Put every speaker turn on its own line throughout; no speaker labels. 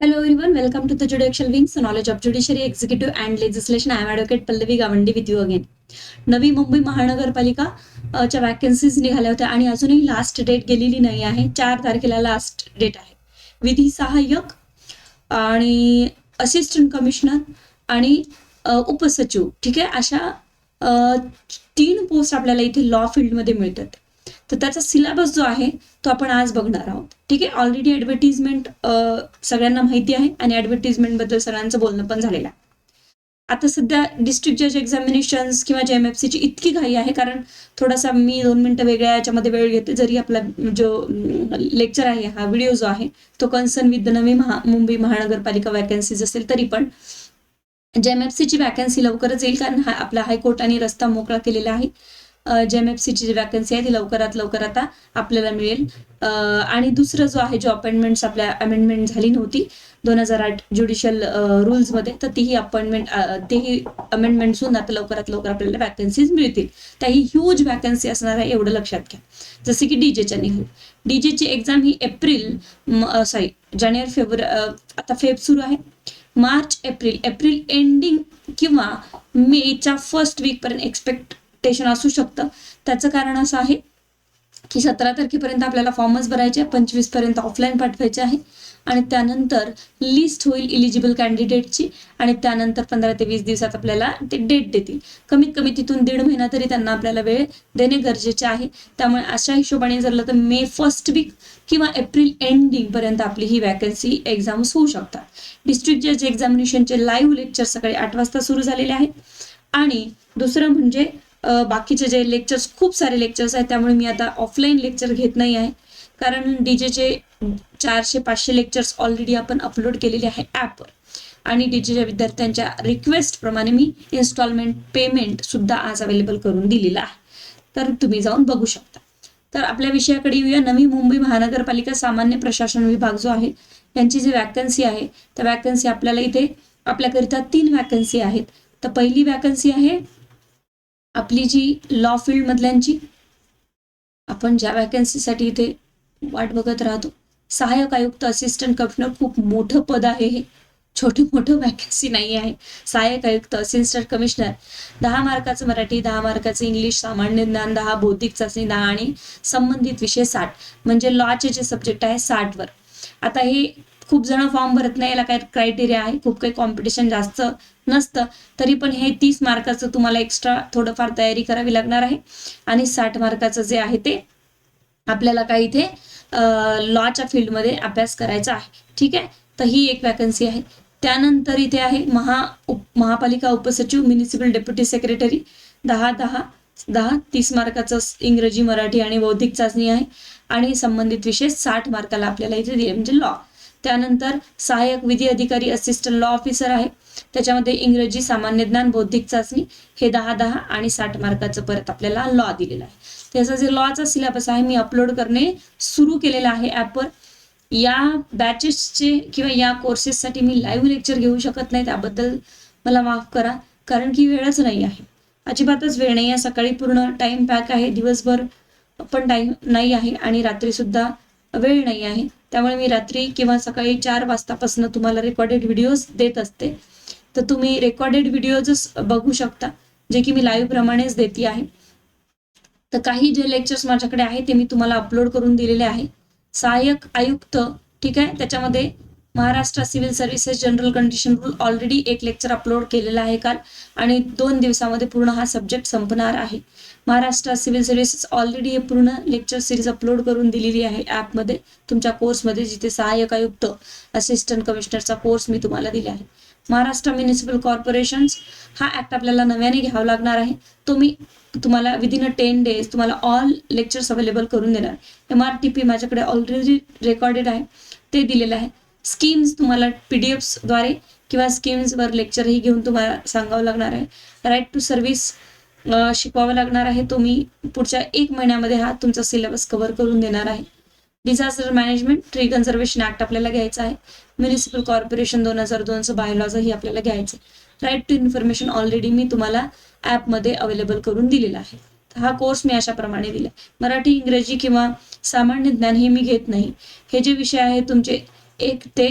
Hello everyone, welcome to the Judicial Wings, so knowledge of judiciary, executive and legislation. I am advocate Pallavi Gawande with you again. Navi Mumbai महानगरपालिका च्या vacancies निघाल्या होत्या आणि अजूनही last date गेलेली नाही आहे. 4 तारखेला लास्ट डेट आहे. विधी सहाय्यक आणि असिस्टंट कमिशनर आणि उपसचिव, ठीक आहे, अशा 3 पोस्ट आपल्याला इथे लॉ फील्डमध्ये मिळतात. तर त्याचा सिलेबस जो आहे तो आपण आज बघणार आहोत. ठीक आहे, ऑलरेडी ऍडव्हर्टिजमेंट सगळ्यांना माहिती आहे आणि ऍडव्हर्टिजमेंट बद्दल सगळ्यांचं बोलणं पण झालेलं आहे. आता सध्या डिस्ट्रिक्ट जज एक्झामिनेशन्स किंवा JMFC ची इतकी घाई आहे, कारण थोडासा मी 2 मिनिटं वेगळ्या याच्यामध्ये वेळ घेते. जरी आपला जो लेक्चर आहे, हा व्हिडिओ जो आहे तो concern with the Navi Mumbai महानगरपालिका वॅकन्सीज असेल, तरी पण JMFC ची वॅकन्सी लवकरच येईल, कारण आपला हायकोर्टाने रस्ता मोकळा केलेला आहे. JMFC ची जी वॅकन्सी आहे ती लवकरात लवकर आता आपल्याला मिळेल. आणि दुसरं जो आहे, जो अपॉइंटमेंट्स आपल्या अमेंडमेंट झाली नव्हती 2008 ज्युडिशियल रूल्समध्ये, तर तीही अमेंडमेंट्स होऊन आता लवकरात लवकर आपल्याला वॅकन्सीज मिळतील. त्याही ह्यूज वॅकन्सी असणार आहे, एवढं लक्षात घ्या. जसे की डीजेच्या निघाल, डीजेची एक्झाम ही जानेवारी फेब्रुवारी, आता फेब सुरू आहे, मार्च एप्रिल एंडिंग किंवा मेच्या फर्स्ट वीक पर्यंत एक्सपेक्टेशन असू शकतं. त्याचं कारण असं आहे की 17 तारखेपर्यंत आपल्याला फॉर्मच भरायचे, 25 पर्यंत ऑफलाईन पाठवायचे आहे आणि त्यानंतर लिस्ट होईल इलिजिबल कॅन्डिडेटची आणि त्यानंतर 15 ते 20 दिवसात आपल्याला ते डेट देतील. कमीत कमी तिथून 1.5 महिना तरी त्यांना आपल्याला वेळ देणे गरजेचे आहे. त्यामुळे अशा हिशोबाने जर तर मे फर्स्ट वीक किंवा एप्रिल एंडिंग पर्यंत आपली ही वॅकन्सी एक्झाम्स होऊ शकतात. डिस्ट्रिक्ट जज एक्झामिनेशनचे लाईव्ह लेक्चर सकाळी 8 वाजता सुरू झालेले आहेत. आणि दुसरं म्हणजे बाकीचे जे लेक्चर्स, खूप सारे लेक्चर्स आहेत, त्यामुळे मी आता ऑफलाईन लेक्चर घेत नाही आहे, कारण डीजेचे 400-500 लेक्चर्स ऑलरेडी आपण अपलोड केलेले आहे ॲपवर. आणि डीजेच्या विद्यार्थ्यांच्या रिक्वेस्ट प्रमाणे मी इन्स्टॉलमेंट पेमेंट सुद्धा आज अवेलेबल करून दिलेला आहे, तर तुम्ही जाऊन बघू शकता. तर आपल्या विषयाकडे येऊया. नवी मुंबई महानगरपालिका सामान्य प्रशासन विभाग जो आहे, यांची जी वॅकन्सी आहे, त्या वॅकन्सी आपल्याला इथे आपल्याकरिता 3 वॅकन्सी आहेत. तर पहिली वॅकन्सी आहे आपली जी लॉ फील्ड मधल्यांची. आपण ज्या वॅकन्सीसाठी इथे वाट बघत राहतो, सहाय्यक आयुक्त असिस्टंट कमिशनर, खूप मोठं पद आहे हे, छोटे मोठं वॅकन्सी नाही आहे. सहाय्यक आयुक्त असिस्टंट कमिशनर, 10 मार्काचं मराठी, 10 मार्काचं इंग्लिश, सामान्य ज्ञान 10, बौद्धिक चाचणी 10 आणि संबंधित विषय 60, म्हणजे लॉचे जे सब्जेक्ट आहे 60 वर. आता हे खूप जण फॉर्म भरत नाही, याला काय क्रायटेरिया आहे, खूप काही कॉम्पिटिशन जास्त नसतं, तरी पण हे 30 मार्काचं तुम्हाला एक्स्ट्रा थोडंफार तयारी करावी लागणार आहे. आणि 60 मार्काचं जे आहे ते आपल्याला काही इथे लॉच्या फील्डमध्ये अभ्यास करायचा आहे. ठीक आहे, तर ही एक वॅकन्सी आहे. त्यानंतर इथे आहे महापालिका उपसचिव, म्युनिसिपल डेप्युटी सेक्रेटरी, 30 मार्काचं इंग्रजी, मराठी आणि बौद्धिक चाचणी आहे आणि संबंधित विषय 60 मार्काला आपल्याला इथे दिले, म्हणजे लॉ. त्यानंतर सहाय्यक विधी अधिकारी असिस्टंट लॉ ऑफिसर आहे, त्याच्यामध्ये इंग्रजी, सामान्य ज्ञान, बौद्धिक चाचणी हे 10 आणि 60 मार्काचं परत आपल्याला लॉ दिलेला आहे. त्याचा जे लॉचा सिलेबस आहे मी अपलोड करणे सुरू केलेला आहे ॲपवर. या बॅचेसचे किंवा या कोर्सेससाठी मी लाईव्ह लेक्चर घेऊ शकत नाही, त्याबद्दल मला माफ करा, कारण की वेळच नाही आहे, अजिबातच वेळ नाही आहे. सकाळी पूर्ण टाइम पॅक आहे, दिवसभर पण टाइम नाही आहे आणि रात्री सुद्धा वेळ नाही आहे. त्यामुळे मी रात्री किंवा सकाळी 4 वाजतापासून तुम्हाला रेकॉर्डेड व्हिडिओज देत असते. तर तुम्ही रेकॉर्डेड व्हिडिओज बघू शकता, जे की मी लाईव्ह प्रमाणेच देते आहे. तर काही जे लेक्चर्स माझ्याकडे आहे ते मी तुम्हाला अपलोड करून दिलेले आहे. सहाय्यक आयुक्त, ठीक आहे, त्याच्यामध्ये Maharashtra civil services general condition rule already एक लेक्चर अपलोड केलेला आहे काल, आणि 2 दिवसामध्ये पूर्ण हा सब्जेक्ट संपणार आहे. महाराष्ट्र सिव्हिल सर्व्हिसेस ऑलरेडी हे पूर्ण लेक्चर सिरीज अपलोड करून दिलेली आहे ॲपमध्ये, तुमच्या कोर्समध्ये, जिथे सहाय्यक आयुक्त असिस्टंट कमिशनरचा कोर्स मी तुम्हाला दिला आहे. महाराष्ट्र म्युनिसिपल कॉर्पोरेशन्स हा ऍक्ट आपल्याला नव्याने घ्यावा लागणार आहे. तो मी तुम्हाला विदिन 10 days तुम्हाला ऑल लेक्चर्स अवेलेबल करून देणार. MRTP माझ्याकडे ऑलरेडी रेकॉर्डेड आहे, ते दिलेलं आहे. स्कीम्स तुम्हाला PDFs द्वारे किंवा स्कीम्सवर लेक्चरही घेऊन तुम्हाला सांगावं लागणार आहे. राईट टू सर्व्हिस शिकवावं लागणार आहे, तो मी पुढच्या 1 महिन्यामध्ये हा तुमचा सिलेबस कव्हर करून देणार आहे. Disaster management, tree conservation act आपल्याला घ्यायचा आहे. म्युनिसिपल कॉर्पोरेशन 2002चं बायलॉजही आपल्याला घ्यायचं. राईट टू इन्फॉर्मेशन ऑलरेडी मी तुम्हाला ॲपमध्ये अवेलेबल करून दिलेला आहे. हा कोर्स मी अशा प्रमाणे दिला. मराठी, इंग्रजी किंवा सामान्य ज्ञान हे मी घेत नाही. हे जे विषय आहे तुमचे 1 ते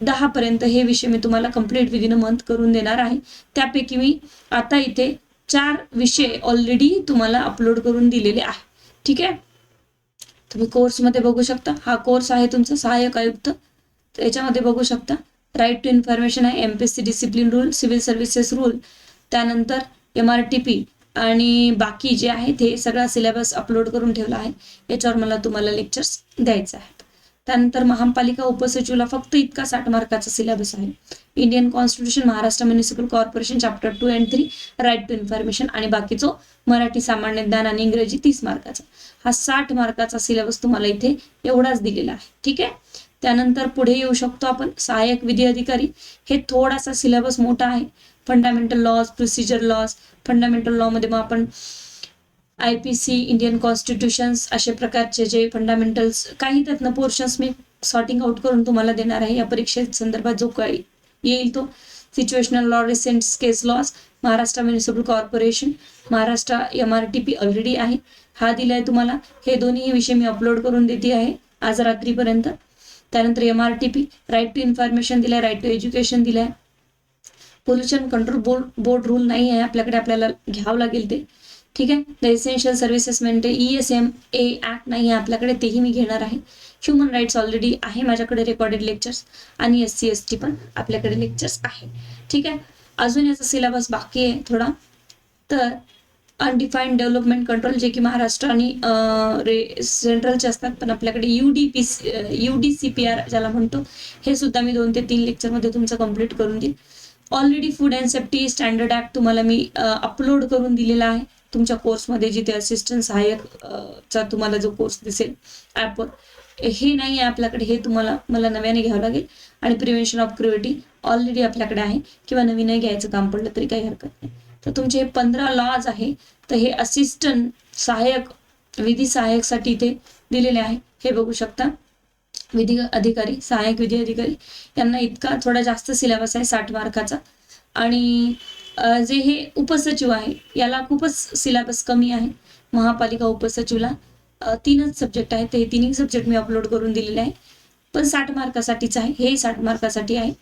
10 पर्यंत हे विषय मी तुम्हाला कम्प्लीट विदिन अ मंथ करून देणार आहे. त्यापैकी मी आता इथे 4 विषय ऑलरेडी तुम्हाला अपलोड करून दिलेले आहे. ठीक आहे, तुम्ही कोर्समध्ये बघू शकता. हा कोर्स आहे तुमचा सहाय्यक आयुक्त. तर याच्यामध्ये बघू शकता राईट टू इन्फॉर्मेशन आहे, MPSC discipline rule, civil services rule, त्यानंतर MRTP आणि बाकी जे आहे ते सगळा सिलेबस अपलोड करून ठेवला आहे. याच्यावर मला तुम्हाला लेक्चर्स द्यायचे आहेत. त्यानंतर महापालिका उपसचिवला फक्त इतका 60 मार्काचा सिलेबस आहे. Indian constitution, Maharashtra municipal corporation chapter 2 and 3, right to information आणि बाकीचो मराठी सामान्य ज्ञान आणि इंग्रजी 30 मार्काचा. हा 60 मार्काचा सिलेबस तुम्हाला इथे एवढाच दिलेला आहे. ठीक आहे, त्यानंतर पुढे येऊ शकतो आपण सहाय्यक विधी अधिकारी. हे थोडासा सिलेबस मोठा आहे. Fundamental laws, procedure laws, fundamental law मध्ये मग आपण IPC, इंडियन कॉन्स्टिट्यूशन्स अशा प्रकारचे जे फंडामेंटल्स काही त्यातनं पोर्शन्स मी सॉर्टिंग आउट करून तुम्हाला देणार आहे. या परीक्षे संदर्भात जो काही येईल तो situational law, recent case laws, Maharashtra municipal corporation, Maharashtra MRTP already आहे, हा दिलाय तुम्हाला. हे दोन्ही विषय मी अपलोड करून देते आहे आज रात्रीपर्यंत. त्यानंतर MRTP, राईट टू इन्फॉर्मेशन दिलाय, राईट टू एज्युकेशन दिलाय. पोल्युशन कंट्रोल बोर्ड रूल नाही आहे आपल्याकडे, आपल्याला घ्यावं लागेल ते. ठीक आहे, the essential services maintain ESMA act नाही आहे आपल्याकडे, तेही मी घेणार आहे. ह्युमन राईट्स ऑलरेडी आहे माझ्याकडे रेकॉर्डेड लेक्चर्स, आणि SC ST पण आपल्याकडे लेक्चर्स आहे. ठीक आहे, अजून याचा सिलेबस बाकी आहे थोडा. तर अनडिफाईन्ड डेव्हलपमेंट कंट्रोल, जे की महाराष्ट्र आणि सेंट्रलचे असतात, पण आपल्याकडे UDCPR ज्याला म्हणतो, हे सुद्धा मी 2 ते 3 लेक्चरमध्ये तुमचं कम्प्लीट करून देईन. Already food and safety standard act तुम्हाला मी अपलोड करून दिलेला आहे तुमच्या कोर्समध्ये, जिथे असिस्टंट सहाय्यक चा तुम्हाला जो कोर्स दिसेल ऍपवर. हे नाही आहे आपल्याकडे, हे तुम्हाला मला नव्याने घ्यावं लागेल. आणि प्रिव्हेन्शन ऑफ क्रुएल्टी ऑलरेडी आपल्याकडे आहे, किंवा नवीनही घ्यायचं काम पडलं तरी काही हरकत नाही. तर तुमचे हे 15 लॉज आहे. तर हे असिस्टंट सहाय्यक, विधी सहाय्यकसाठी इथे दिलेले आहे. हे बघू शकता, विधी अधिकारी, सहाय्यक विधी अधिकारी यांना इतका थोडा जास्त सिलेबस आहे 60 मार्काचा. आणि जे हे उपसचिव आहे याला खूपच सिलेबस कमी आहे. महापालिका उपसचिवला 3च सब्जेक्ट आहेत. ते 3ही सब्जेक्ट मी अपलोड करून दिलेले आहे, पण 60 मार्कासाठीच आहे. हे 60 मार्कासाठी आहे.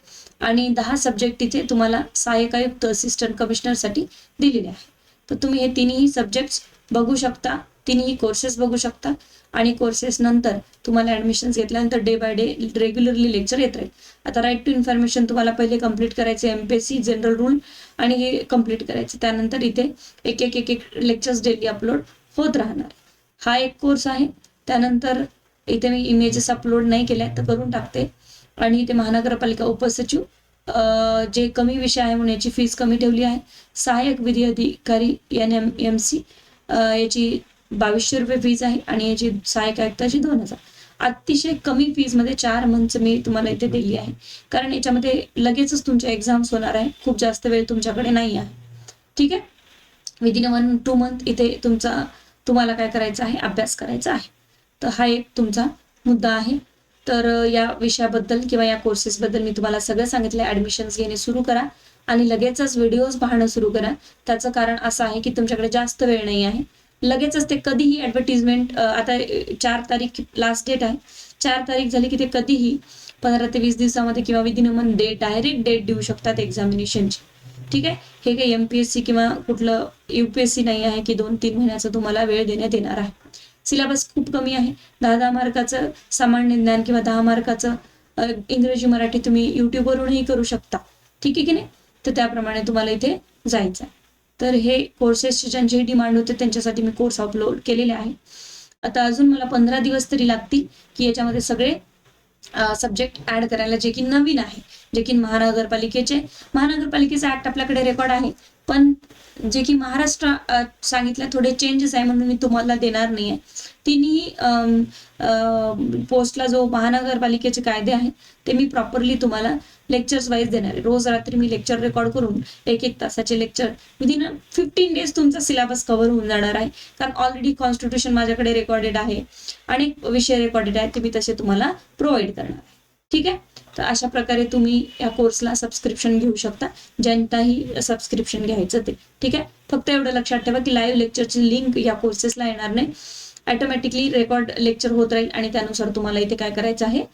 आणि 10 सब्जेक्ट इथे तुम्हाला सहाय्यक आयुक्त, असिस्टंट कमिशनरसाठी दिलेले आहे. तर तुम्ही हे 3ही सब्जेक्ट्स बघू शकता, 3ही कोर्सेस बघू शकता. आणि कोर्सेस नंतर तुम्हाला ऍडमिशन घेतल्यानंतर day by day regularly lecture येत राहील. आता राईट टू इन्फॉर्मेशन तुम्हाला पहिले कम्प्लीट करायचे, MPSC जनरल रूल, आणि हे कम्प्लीट करायचे. त्यानंतर इथे एक लेक्चर्स डेली अपलोड होत राहणार. हा एक कोर्स आहे. त्यानंतर इथे मी इमेजेस अपलोड नाही केल्या, तर करून टाकते. आणि इथे महानगरपालिका उपसचिव, जे कमी विषय आहे म्हणून याची फीस कमी ठेवली आहे. सहाय्यक विधी अधिकारी NMMC, याची 2200 रुपये फीज आहे. आणि याची सहाय्यक आयुक्ताची 2000. अतिशय कमी फीज मध्ये 4 मंथ मी तुम्हाला इथे दिली आहे, कारण याच्यामध्ये लगेचच तुमच्या एक्झाम्स होणार आहे. खूप जास्त वेळ तुमच्याकडे नाही आहे. ठीक आहे, विदिन 1-2 मंथ इथे तुम्हाला काय करायचं आहे, अभ्यास करायचा आहे. तर हा एक तुमचा मुद्दा आहे. तर या विषयाबद्दल किंवा या कोर्सेसबद्दल मी तुम्हाला सगळं सांगितलं. ऍडमिशन्स घेणे सुरू करा आणि लगेचच व्हिडिओज पाहणं सुरू करा. त्याचं कारण असं आहे की तुमच्याकडे जास्त वेळ नाही आहे. लगेचच ते कधीही ऍडव्हर्टिजमेंट, आता 4 तारीख लास्ट डेट आहे, 4 तारीख झाली की ते कधीही 15 ते 20 दिवसामध्ये किंवा within a month direct date देऊ शकतात एक्झामिनेशनची. ठीक आहे, हे काही MPSC किंवा कुठलं UPSC नाही आहे की 2-3 महिन्याचा तुम्हाला वेळ देण्यात येणार आहे. सिलेबस खूप कमी आहे. 10 मार्काचं सामान्य ज्ञान किंवा 10 मार्काचं इंग्रजी मराठी तुम्ही युट्यूबवरूनही करू शकता. ठीक आहे की नाही. तर त्याप्रमाणे तुम्हाला इथे जायचं आहे. तर हे कोर्सेसचे ज्यांची डिमांड होते त्यांच्यासाठी मी कोर्स अपलोड केलेले आहे. आता अजून मला 15 दिवस तरी लागतील की याच्यामध्ये सगळे सब्जेक्ट ऍड करायला, जे की नवीन आहे, जे की महानगरपालिकेचा ऍक्ट आपल्याकडे रेकॉर्ड आहे, पण जे की महाराष्ट्र सांगितलं थोडे चेंजेस आहे म्हणून मी तुम्हाला देणार नाही आहे. तिन्ही पोस्टला जो महानगरपालिकेचे कायदे आहेत ते मी प्रॉपरली तुम्हाला लेक्चर्स वाईज देणार आहे. रोज रात्री मी लेक्चर रेकॉर्ड करून 1-1 तासाचे लेक्चर विदिन 15 डेज तुमचा सिलेबस कव्हर होऊन जाणार आहे. कारण ऑलरेडी कॉन्स्टिट्यूशन माझ्याकडे रेकॉर्डेड आहे, अनेक विषय रेकॉर्डेड आहेत, ते मी तसे तुम्हाला प्रोव्हाइड करणार आहे. ठीक आहे, तर अशा प्रकारे तुम्ही या कोर्सला सबस्क्रिप्शन घेऊ शकता, ज्यांनाही सबस्क्रिप्शन घ्यायचं ते. ठीक आहे, फक्त एवढं लक्षात ठेवा की लाईव्ह लेक्चरची लिंक या कोर्सेसला येणार नाही. ऑटोमॅटिकली रेकॉर्ड लेक्चर होत राहील आणि त्यानुसार तुम्हाला इथे काय करायचं आहे,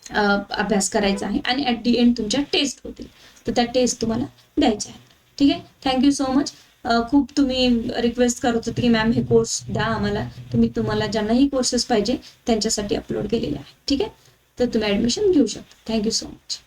अभ्यास करायचा आहे आणि ॲट दी एंड तुमच्या टेस्ट होतील, तर त्या टेस्ट तुम्हाला द्यायच्या आहेत. ठीक आहे, थँक्यू सो मच. खूप तुम्ही रिक्वेस्ट करत होते की मॅम हे कोर्स द्या आम्हाला, तुम्हाला ज्यांनाही कोर्सेस पाहिजे त्यांच्यासाठी अपलोड केलेले आहे. ठीक आहे, तर तुम्ही ॲडमिशन घेऊ शकता. Thank you so much.